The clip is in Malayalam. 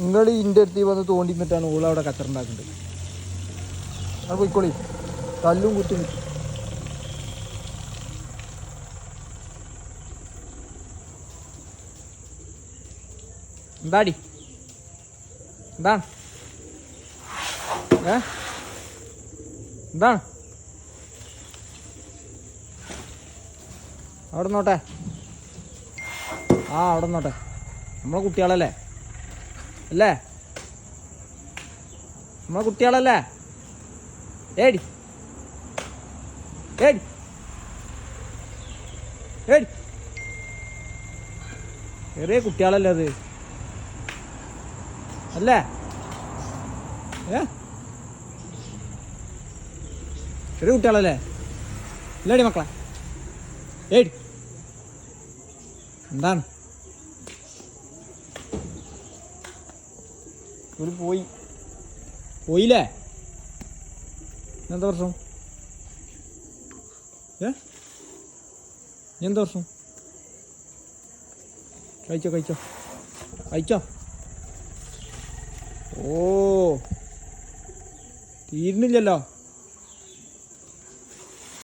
നിങ്ങൾ ഇതിൻ്റെ അടുത്ത് വന്ന് തോണ്ടിന്നിട്ടാണ് ഓൾ അവിടെ കച്ചറുണ്ടാക്കുന്നത്. അത് പോയിക്കോളി, തല്ലും കുത്തി നിൽക്കും. എന്താടി എന്താണ് എന്താണ് അവിടെ നോട്ടെ. അവിടെ നോട്ടെ, നമ്മളെ കുട്ടികളല്ലേ അല്ലേ, നമ്മളെ കുട്ടികളല്ലേ. ഏടി ഏടി ഏടി ചെറിയ കുട്ടികളല്ലേ അത് അല്ലേ? ചെറിയ കുട്ടികളല്ലേ ഇല്ലേടി മക്കളെ? ഏടി എന്താണ് ഒരു പോയില്ലേ? എന്താ പ്രശ്നം? എന്താ പ്രശ്നം? കഴിച്ചോ. ഓ തീരുന്നില്ലല്ലോ.